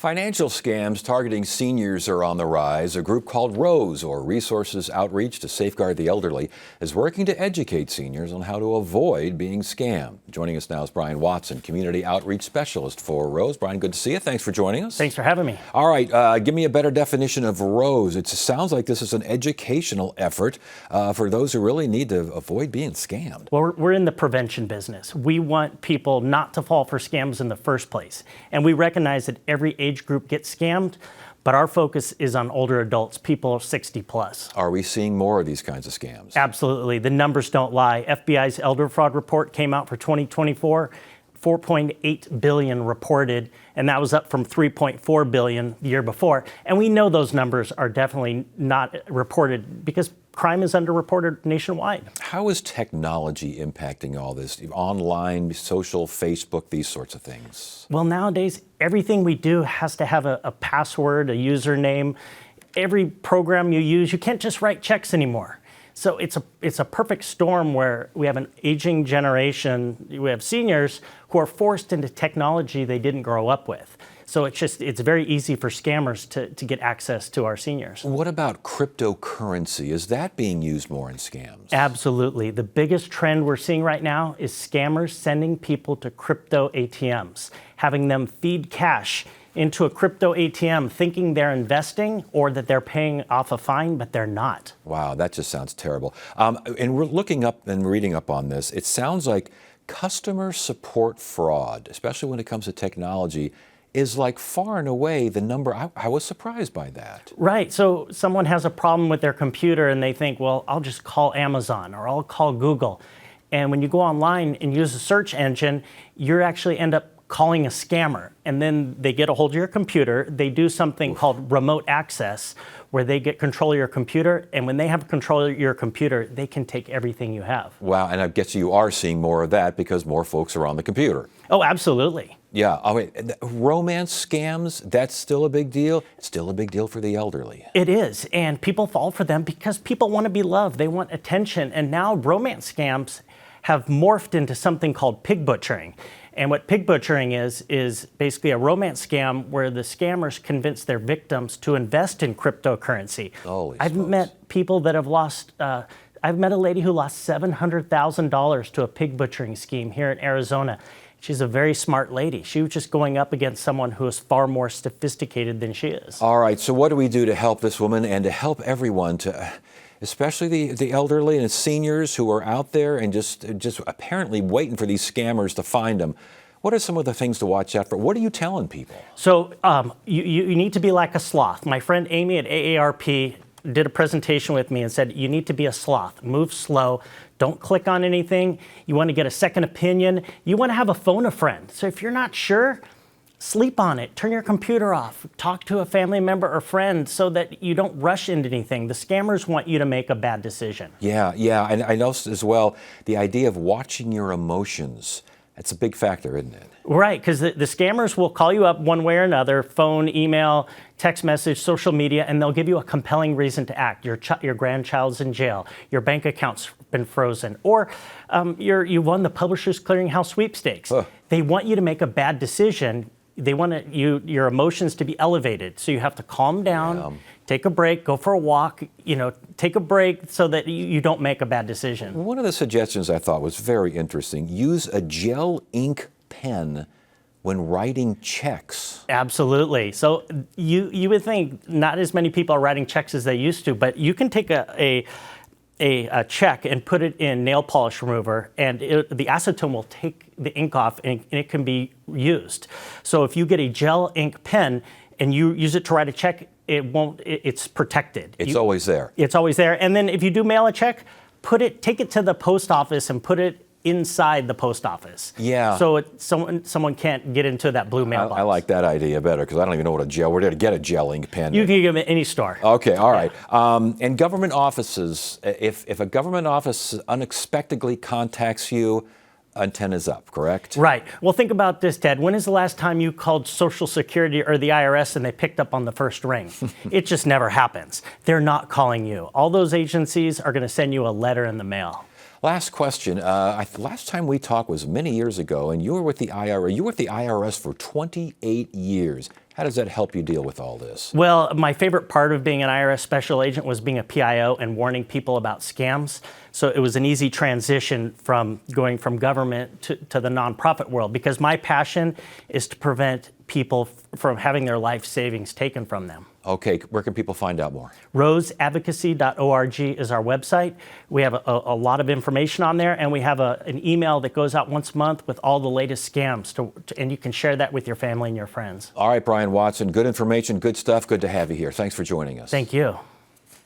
Financial scams targeting seniors are on the rise. A group called ROSE, or Resources Outreach to Safeguard the Elderly, is working to educate seniors on how to avoid being scammed. Joining us now is Brian Watson, Community Outreach Specialist for ROSE. Brian, good to see you. Thanks for joining us. Thanks for having me. All right, give me a better definition of ROSE. It sounds like this is an educational effort for those who really need to avoid being scammed. Well, we're in the prevention business. We want people not to fall for scams in the first place. And we recognize that every age group gets scammed, but our focus is on older adults, people 60 plus. Are we seeing more of these kinds of scams? Absolutely. The numbers don't lie. FBI's elder fraud report came out for 2024. 4.8 billion reported, and that was up from 3.4 billion the year before. And we know those numbers are definitely not reported because crime is underreported nationwide. How is technology impacting all this? Online, social, Facebook, these sorts of things? Well, nowadays, everything we do has to have a password, a username. Every program you use, you can't just write checks anymore. So it's a perfect storm where we have an aging generation, we have seniors who are forced into technology they didn't grow up with. So it's very easy for scammers to get access to our seniors. What about cryptocurrency? Is that being used more in scams? Absolutely. The biggest trend we're seeing right now is scammers sending people to crypto ATMs, having them feed cash into a crypto ATM thinking they're investing or that they're paying off a fine, but they're not. Wow, that just sounds terrible. And we're looking up and reading up on this. It sounds like customer support fraud, especially when it comes to technology, is like far and away the number. I was surprised by that. Right. So someone has a problem with their computer and they think, well, I'll just call Amazon or I'll call Google. And when you go online and use a search engine, you actually end up calling a scammer, and then they get a hold of your computer. They do something called remote access, where they get control of your computer, and when they have control of your computer, they can take everything you have. Wow, and I guess you are seeing more of that because more folks are on the computer. Oh, absolutely. Yeah, I mean, romance scams, that's still a big deal. It's still a big deal for the elderly. It is, and people fall for them because people want to be loved. They want attention, and now romance scams have morphed into something called pig butchering. And what pig butchering is basically a romance scam where the scammers convince their victims to invest in cryptocurrency. I've met people that have lost, I've met a lady who lost $700,000 to a pig butchering scheme here in Arizona. She's a very smart lady. She was just going up against someone who is far more sophisticated than she is. All right, so what do we do to help this woman and to help everyone, especially the elderly and seniors who are out there and just apparently waiting for these scammers to find them? What are some of the things to watch out for? What are you telling people? So you need to be like a sloth. My friend Amy at AARP did a presentation with me and said, you need to be a sloth. Move slow. Don't click on anything. You want to get a second opinion. You want to have a phone a friend. So if you're not sure, sleep on it. Turn your computer off. Talk to a family member or friend so that you don't rush into anything. The scammers want you to make a bad decision. Yeah, and I know as well the idea of watching your emotions. That's a big factor, isn't it? Right, because the scammers will call you up one way or another, phone, email, text message, social media, and they'll give you a compelling reason to act. Your grandchild's in jail, your bank account's been frozen, or you won the Publishers Clearinghouse sweepstakes. They want you to make a bad decision. They want your emotions to be elevated, so you have to calm down, take a break, go for a walk, take a break so that you don't make a bad decision. One of the suggestions I thought was very interesting, use a gel ink pen when writing checks. Absolutely. So you would think not as many people are writing checks as they used to, but you can take a check and put it in nail polish remover, and the acetone will take the ink off and it can be used. So if you get a gel ink pen and you use it to write a check, it's protected. It's always there. It's always there. And then if you do mail a check, take it to the post office and put it inside the post office. Yeah. So someone can't get into that blue mailbox. I like that idea better because I don't even know where to get a gel ink pen. You can get them at any store. Okay, all right. And government offices, if a government office unexpectedly contacts you, antennas up, correct? Right. Well, think about this, Ted. When is the last time you called Social Security or the IRS and they picked up on the first ring? It just never happens. They're not calling you. All those agencies are going to send you a letter in the mail. Last question. Last time we talked was many years ago, and you were with the IRS. You were with the IRS for 28 years. How does that help you deal with all this? Well, my favorite part of being an IRS special agent was being a PIO and warning people about scams. So it was an easy transition from going from government to the nonprofit world, because my passion is to prevent people from having their life savings taken from them. Okay, where can people find out more? roseadvocacy.org is our website. We have a lot of information on there, and we have an email that goes out once a month with all the latest scams, and you can share that with your family and your friends. All right, Brian Watson, good information, good stuff. Good to have you here. Thanks for joining us. Thank you.